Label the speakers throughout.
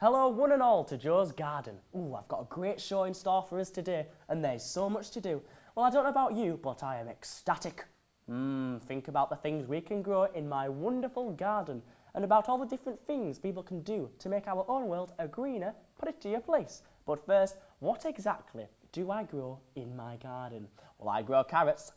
Speaker 1: Hello one and all to Joe's Garden. Ooh, I've got a great show in store for us today and there's so much to do. Well, I don't know about you, but I am ecstatic. Think about the things we can grow in my wonderful garden and about all the different things people can do to make our own world a greener, prettier place. But first, what exactly do I grow in my garden? Well, I grow carrots.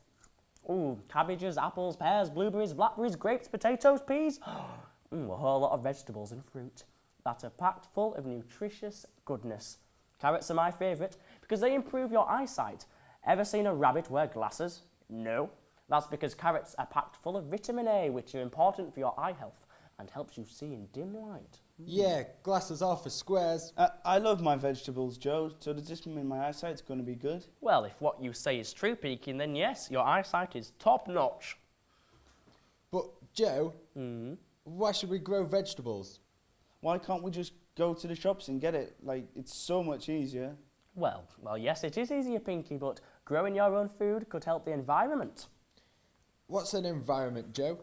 Speaker 1: Ooh, cabbages, apples, pears, blueberries, blackberries, grapes, potatoes, peas. A whole lot of vegetables and fruit that are packed full of nutritious goodness. Carrots are my favourite because they improve your eyesight. Ever seen a rabbit wear glasses? No. That's because carrots are packed full of vitamin A, which are important for your eye health and helps you see in dim light.
Speaker 2: Yeah, glasses are for squares.
Speaker 3: I love my vegetables, Joe, so does this mean my eyesight's going to be good?
Speaker 1: Well, if what you say is true, Pekin, then yes, your eyesight is top notch.
Speaker 2: But, Joe, why should we grow vegetables?
Speaker 3: Why can't we just go to the shops and get it? Like, it's so much easier.
Speaker 1: Well, yes, it is easier, Pinky, but growing your own food could help the environment.
Speaker 2: What's an environment, Joe?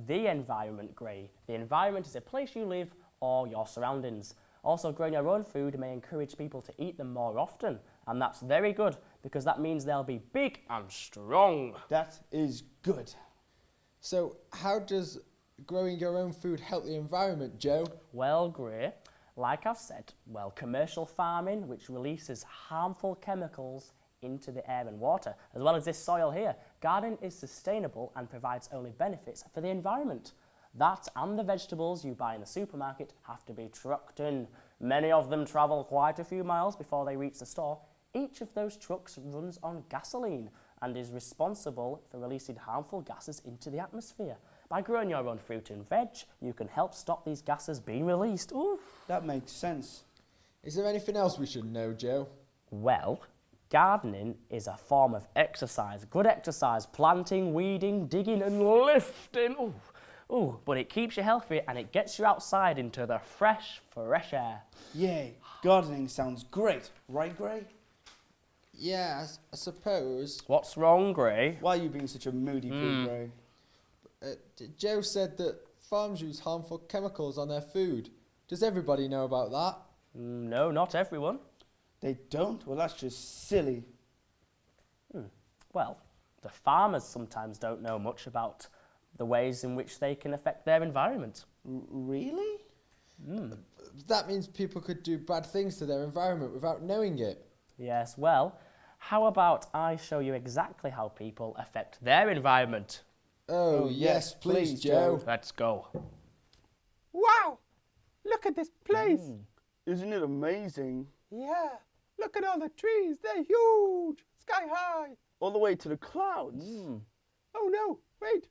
Speaker 1: The environment, Gray. The environment is a place you live or your surroundings. Also, growing your own food may encourage people to eat them more often, and that's very good because that means they'll be big and strong.
Speaker 3: That is good.
Speaker 2: So, how does growing your own food help the environment, Joe?
Speaker 1: Well, Gray, like I've said, commercial farming, which releases harmful chemicals into the air and water, as well as this soil here. Gardening is sustainable and provides only benefits for the environment. That and the vegetables you buy in the supermarket have to be trucked in. Many of them travel quite a few miles before they reach the store. Each of those trucks runs on gasoline and is responsible for releasing harmful gases into the atmosphere. By growing your own fruit and veg, you can help stop these gases being released. Ooh.
Speaker 3: That makes sense.
Speaker 2: Is there anything else we should know, Joe?
Speaker 1: Well, gardening is a form of exercise. Good exercise. Planting, weeding, digging and lifting. Ooh, but it keeps you healthy and it gets you outside into the fresh air.
Speaker 3: Yay, gardening sounds great, right, Gray?
Speaker 2: Yeah, I suppose.
Speaker 1: What's wrong, Gray?
Speaker 3: Why are you being such a moody pig, Gray?
Speaker 2: Joe said that farms use harmful chemicals on their food. Does everybody know about that?
Speaker 1: No, not everyone.
Speaker 3: They don't? Well, that's just silly.
Speaker 1: Well, the farmers sometimes don't know much about the ways in which they can affect their environment.
Speaker 3: Really?
Speaker 2: That means people could do bad things to their environment without knowing it.
Speaker 1: Yes, well, how about I show you exactly how people affect their environment?
Speaker 2: Oh, yes, please, Joe.
Speaker 1: Let's go.
Speaker 4: Wow! Look at this place.
Speaker 3: Isn't it amazing?
Speaker 4: Yeah. Look at all the trees. They're huge. Sky high.
Speaker 3: All the way to the clouds.
Speaker 4: Oh no! Wait.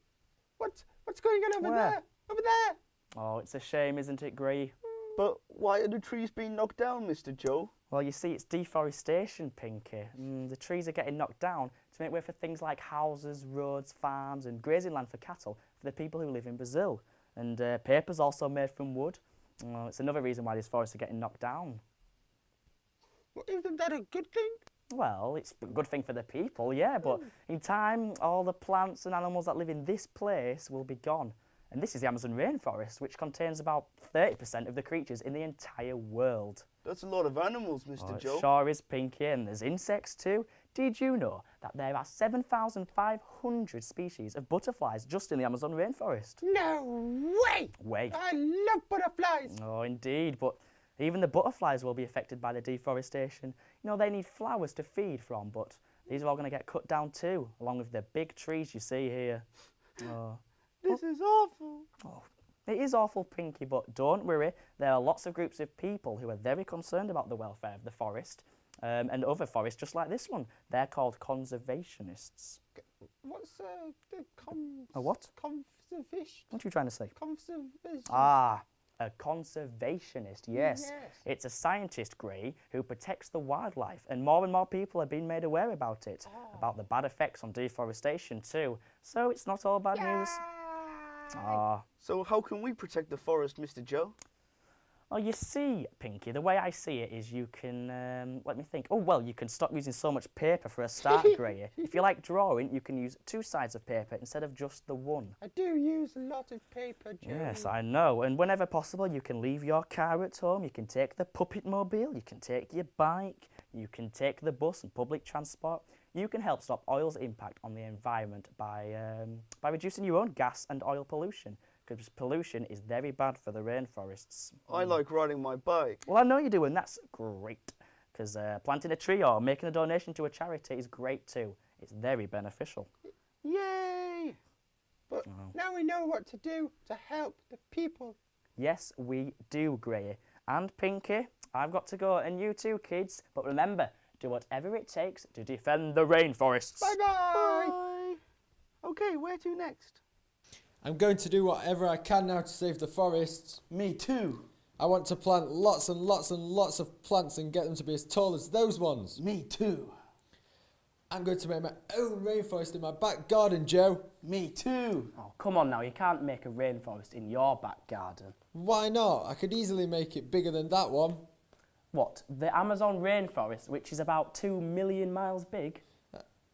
Speaker 4: What's going on over there? Over there.
Speaker 1: Oh, it's a shame, isn't it, Gray?
Speaker 3: But why are the trees being knocked down, Mr. Joe?
Speaker 1: Well, you see, it's deforestation, Pinky. The trees are getting knocked down to make way for things like houses, roads, farms and grazing land for cattle for the people who live in Brazil. And paper's also made from wood. Well, it's another reason why these forests are getting knocked down.
Speaker 4: Well, isn't that a good thing?
Speaker 1: Well, it's a good thing for the people, yeah, but in time, all the plants and animals that live in this place will be gone. And this is the Amazon rainforest, which contains about 30% of the creatures in the entire world.
Speaker 3: That's a lot of animals, Mr. Joe.
Speaker 1: It sure is, Pinky, and there's insects too. Did you know that there are 7,500 species of butterflies just in the Amazon rainforest?
Speaker 4: No way! I love butterflies.
Speaker 1: Oh, indeed, but even the butterflies will be affected by the deforestation. You know, they need flowers to feed from, but these are all going to get cut down too, along with the big trees you see here. Oh.
Speaker 3: This is awful.
Speaker 1: Oh, it is awful, Pinky, but don't worry. There are lots of groups of people who are very concerned about the welfare of the forest and other forests just like this one. They're called conservationists.
Speaker 4: What's the
Speaker 1: A what?
Speaker 4: conservation?
Speaker 1: What are you trying to say?
Speaker 4: Conservation.
Speaker 1: Ah, a conservationist, yes. It's a scientist, Gray, who protects the wildlife, and more people are being made aware about it, about the bad effects on deforestation too. So it's not all bad news. Ah.
Speaker 3: So how can we protect the forest, Mr. Joe?
Speaker 1: Oh, you see, Pinky, the way I see it is you can, let me think. Oh, well, you can stop using so much paper for a start, Grey. If you like drawing, you can use 2 sides of paper instead of just the one.
Speaker 4: I do use a lot of paper, Joe.
Speaker 1: Yes, I know. And whenever possible, you can leave your car at home. You can take the puppet mobile. You can take your bike. You can take the bus and public transport. You can help stop oil's impact on the environment by reducing your own gas and oil pollution. Because pollution is very bad for the rainforests.
Speaker 3: I like riding my bike.
Speaker 1: Well, I know you do, and that's great. Because planting a tree or making a donation to a charity is great too. It's very beneficial.
Speaker 3: Yay!
Speaker 4: But now we know what to do to help the people.
Speaker 1: Yes, we do, Grey. And Pinky, I've got to go, and you too, kids. But remember, do whatever it takes to defend the rainforests.
Speaker 4: Bye-bye!
Speaker 3: Bye! Okay, where to next?
Speaker 2: I'm going to do whatever I can now to save the forests.
Speaker 3: Me too.
Speaker 2: I want to plant lots and lots and lots of plants and get them to be as tall as those ones.
Speaker 3: Me too.
Speaker 2: I'm going to make my own rainforest in my back garden, Joe.
Speaker 3: Me too.
Speaker 1: Oh, come on now, you can't make a rainforest in your back garden.
Speaker 2: Why not? I could easily make it bigger than that one.
Speaker 1: What, the Amazon rainforest, which is about 2 million miles big?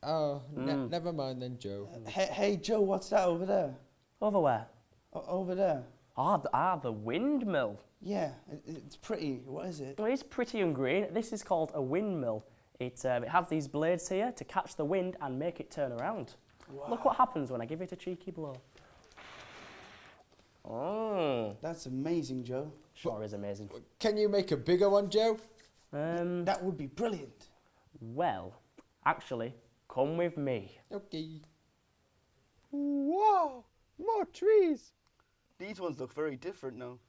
Speaker 2: Oh, never mind then, Joe.
Speaker 3: Hey, Joe, what's that over there?
Speaker 1: Over where?
Speaker 3: Over there.
Speaker 1: The windmill.
Speaker 3: Yeah, it's pretty. What is it?
Speaker 1: Well, it's pretty and green. This is called a windmill. It has these blades here to catch the wind and make it turn around.
Speaker 3: Wow.
Speaker 1: Look what happens when I give it a cheeky blow. Oh,
Speaker 3: That's amazing, Joe.
Speaker 1: sure is amazing.
Speaker 2: Can you make a bigger one, Joe?
Speaker 3: That would be brilliant.
Speaker 1: Well, actually, come with me.
Speaker 2: Okay.
Speaker 4: Whoa! More trees!
Speaker 3: These ones look very different now.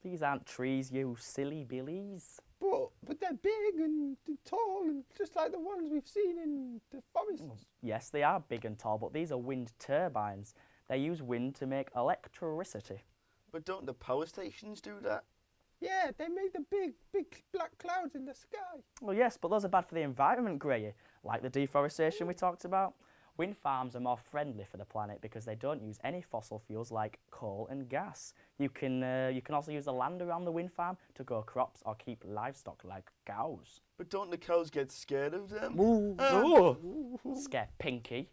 Speaker 1: These aren't trees, you silly billies.
Speaker 4: But they're big and tall and just like the ones we've seen in the forests.
Speaker 1: Yes, they are big and tall, but these are wind turbines. They use wind to make electricity.
Speaker 3: But don't the power stations do that?
Speaker 4: Yeah, they make the big black clouds in the sky.
Speaker 1: Well, yes, but those are bad for the environment, Grey. Like the deforestation we talked about. Wind farms are more friendly for the planet because they don't use any fossil fuels like coal and gas. You can also use the land around the wind farm to grow crops or keep livestock like cows.
Speaker 3: But don't the cows get scared of them?
Speaker 1: Scare Pinky.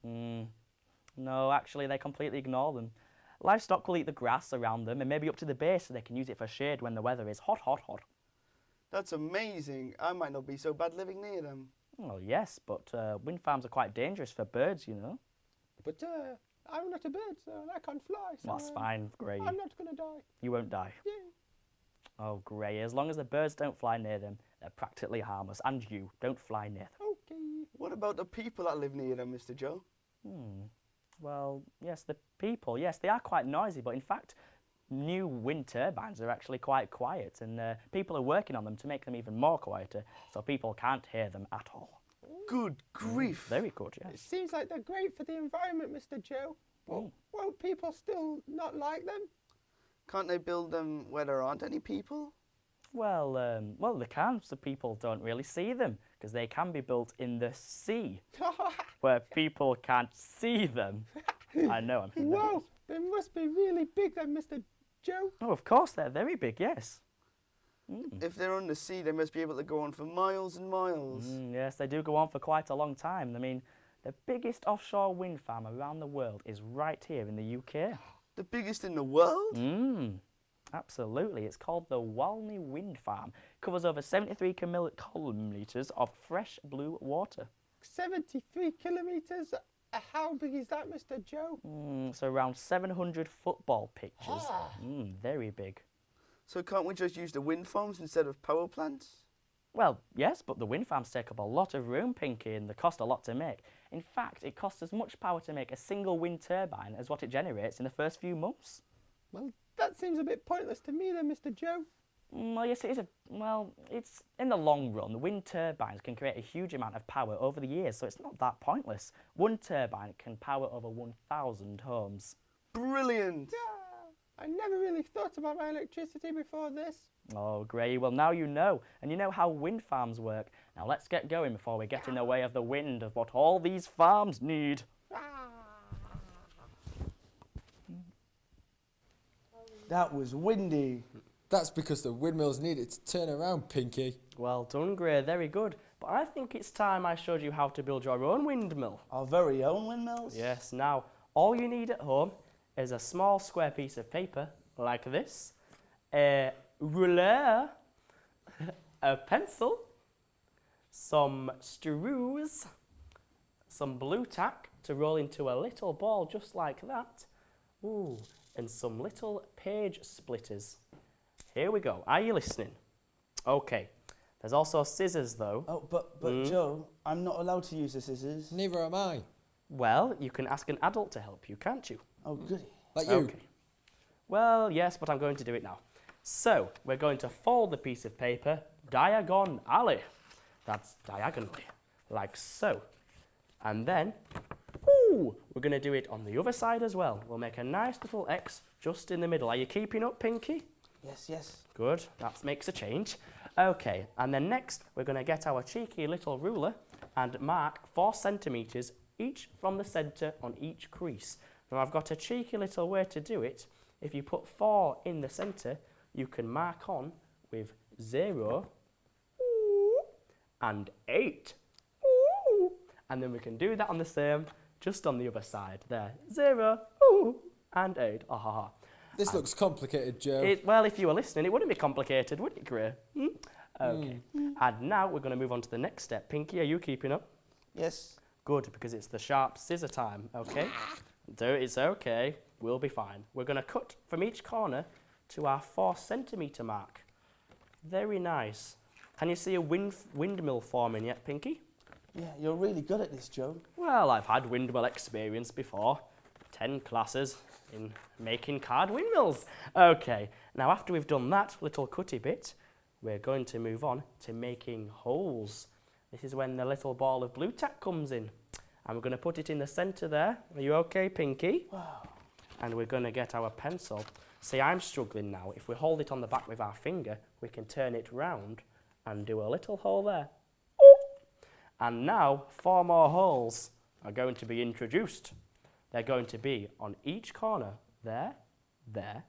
Speaker 1: No, actually, they completely ignore them. Livestock will eat the grass around them and maybe up to the base so they can use it for shade when the weather is hot, hot, hot.
Speaker 3: That's amazing. I might not be so bad living near them.
Speaker 1: Well, yes, but wind farms are quite dangerous for birds, you know.
Speaker 4: But I'm not a bird, so I can't fly. So
Speaker 1: That's fine, Grey.
Speaker 4: I'm not going to die.
Speaker 1: You won't die.
Speaker 4: Yeah.
Speaker 1: Oh, Grey, as long as the birds don't fly near them, they're practically harmless. And you, don't fly near them.
Speaker 4: Okay.
Speaker 3: What about the people that live near them, Mr. Joe?
Speaker 1: Well, yes, the people, yes, they are quite noisy, but in fact, new wind turbines are actually quite quiet, and people are working on them to make them even more quieter, so people can't hear them at all.
Speaker 3: Good grief.
Speaker 1: Very good,
Speaker 4: It
Speaker 1: yes.
Speaker 4: seems like they're great for the environment, Mr. Joe. But won't people still not like them?
Speaker 3: Can't they build them where there aren't any people?
Speaker 1: Well, they can, so people don't really see them, because they can be built in the sea, where people can't see them. I know, I'm hilarious.
Speaker 4: Whoa! They must be really big then, Mr. Joe.
Speaker 1: Oh, of course, they're very big, yes.
Speaker 3: If they're on the sea, they must be able to go on for miles and miles.
Speaker 1: Yes, they do go on for quite a long time. I mean, the biggest offshore wind farm around the world is right here in the UK.
Speaker 3: The biggest in the world?
Speaker 1: Absolutely. It's called the Walney Wind Farm. Covers over 73 kilometres of fresh blue water.
Speaker 4: 73 kilometres? How big is that, Mr. Joe?
Speaker 1: So around 700 football pitches. Very big.
Speaker 3: So can't we just use the wind farms instead of power plants?
Speaker 1: Well, yes, but the wind farms take up a lot of room, Pinky, and they cost a lot to make. In fact, it costs as much power to make a single wind turbine as what it generates in the first few months.
Speaker 4: Well, that seems a bit pointless to me then, Mr. Joe.
Speaker 1: Well, yes, it is. It's in the long run. The wind turbines can create a huge amount of power over the years, so it's not that pointless. One turbine can power over 1,000 homes.
Speaker 3: Brilliant!
Speaker 4: I never really thought about my electricity before this.
Speaker 1: Oh, Grey, well, now you know, and you know how wind farms work. Now let's get going before we get in the way of the wind of what all these farms need.
Speaker 3: That was windy.
Speaker 2: That's because the windmills need it to turn around, Pinky.
Speaker 1: Well done, Gray, very good. But I think it's time I showed you how to build your own windmill.
Speaker 3: Our very own windmills?
Speaker 1: Yes, now, all you need at home is a small square piece of paper, like this, a ruler, a pencil, some screws, some blue tack to roll into a little ball just like that, ooh, and some little page splitters. Here we go. Are you listening? Okay. There's also scissors, though.
Speaker 3: Oh, but Joe, I'm not allowed to use the scissors.
Speaker 2: Neither am I.
Speaker 1: Well, you can ask an adult to help you, can't you?
Speaker 3: Oh, goody.
Speaker 2: Like you.
Speaker 1: Okay. Well, yes, but I'm going to do it now. So, we're going to fold the piece of paper diagonally. That's diagonally, like so. And then, ooh, we're going to do it on the other side as well. We'll make a nice little X just in the middle. Are you keeping up, Pinky?
Speaker 3: Yes, yes.
Speaker 1: Good, that makes a change. Okay, and then next we're going to get our cheeky little ruler and mark 4 centimetres each from the centre on each crease. Now I've got a cheeky little way to do it. If you put 4 in the centre, you can mark on with 0 and 8. And then we can do that on the same, just on the other side. There, 0 and 8. Ah, ha, ha.
Speaker 2: This looks complicated, Joe.
Speaker 1: Well, if you were listening, it wouldn't be complicated, would it, Gray? Okay. And now we're going to move on to the next step. Pinky, are you keeping up?
Speaker 3: Yes.
Speaker 1: Good, because it's the sharp scissor time, okay? It's okay. We'll be fine. We're going to cut from each corner to our 4 centimetre mark. Very nice. Can you see a windmill forming yet, Pinky?
Speaker 3: Yeah, you're really good at this, Joe.
Speaker 1: Well, I've had windmill experience before. 10 classes in making card windmills. Okay, now after we've done that little cutty bit, we're going to move on to making holes. This is when the little ball of blue tack comes in. And we're going to put it in the centre there. Are you okay, Pinky?
Speaker 3: Wow.
Speaker 1: And we're going to get our pencil. See, I'm struggling now. If we hold it on the back with our finger, we can turn it round and do a little hole there. And now 4 more holes are going to be introduced. They're going to be on each corner, there, there,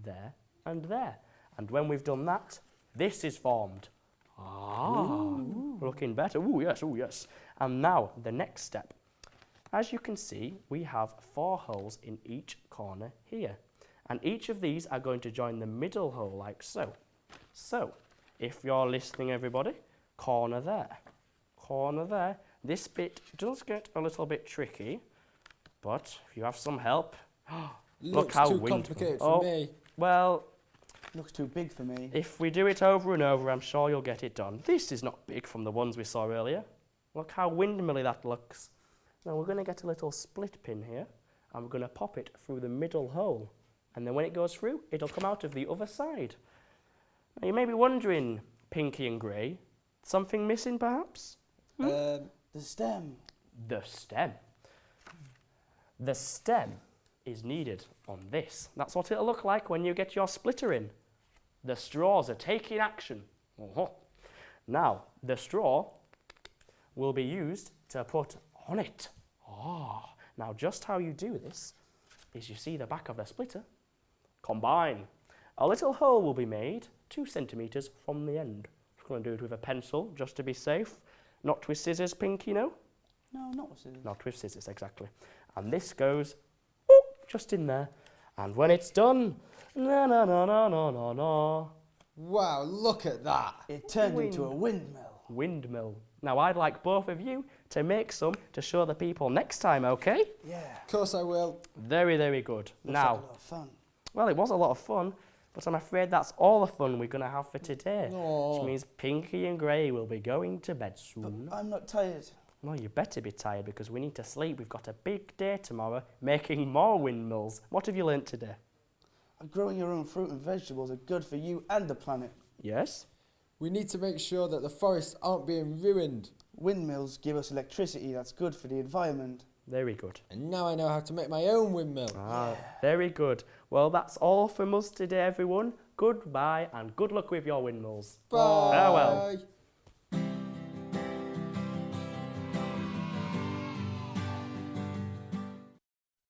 Speaker 1: there, and there. And when we've done that, this is formed. Looking better. Ooh, yes. And now, the next step. As you can see, we have 4 holes in each corner here. And each of these are going to join the middle hole, like so. So, if you're listening, everybody, corner there. Corner there. This bit does get a little bit tricky, but if you have some help, look
Speaker 2: Looks
Speaker 1: how
Speaker 2: too complicated
Speaker 1: oh,
Speaker 2: for me.
Speaker 1: Well,
Speaker 3: Looks too big for me.
Speaker 1: if we do it over and over, I'm sure you'll get it done. This is not big from the ones we saw earlier. Look how windmilly that looks. Now we're going to get a little split pin here, and we're going to pop it through the middle hole. And then when it goes through, it'll come out of the other side. Now you may be wondering, Pinky and Grey, something missing perhaps?
Speaker 3: The stem.
Speaker 1: The stem. The stem is needed on this. That's what it'll look like when you get your splitter in. The straws are taking action. Now, the straw will be used to put on it. Now, just how you do this is you see the back of the splitter. Combine. A little hole will be made 2 centimetres from the end. I'm going to do it with a pencil just to be safe. Not with scissors, Pinky, no?
Speaker 3: No, not with scissors.
Speaker 1: Not with scissors, exactly. And this goes just in there. And when it's done, na na na na na na na.
Speaker 2: Wow, look at that.
Speaker 3: It turned into a windmill.
Speaker 1: Windmill. Now I'd like both of you to make some to show the people next time, okay?
Speaker 3: Yeah.
Speaker 2: Of course I will.
Speaker 1: Very, very good.
Speaker 3: Looks
Speaker 1: Now,
Speaker 3: like a lot of fun.
Speaker 1: well, it was a lot of fun, but I'm afraid that's all the fun we're going to have for today.
Speaker 2: Aw.
Speaker 1: Which means Pinky and Grey will be going to bed soon.
Speaker 3: I'm not tired.
Speaker 1: Well, you better be tired because we need to sleep. We've got a big day tomorrow making more windmills. What have you learnt today?
Speaker 3: Growing your own fruit and vegetables are good for you and the planet.
Speaker 1: Yes?
Speaker 2: We need to make sure that the forests aren't being ruined.
Speaker 3: Windmills give us electricity that's good for the environment.
Speaker 1: Very good.
Speaker 2: And now I know how to make my own windmill.
Speaker 1: Very good. Well, that's all from us today, everyone. Goodbye and good luck with your windmills.
Speaker 2: Bye.
Speaker 1: Farewell.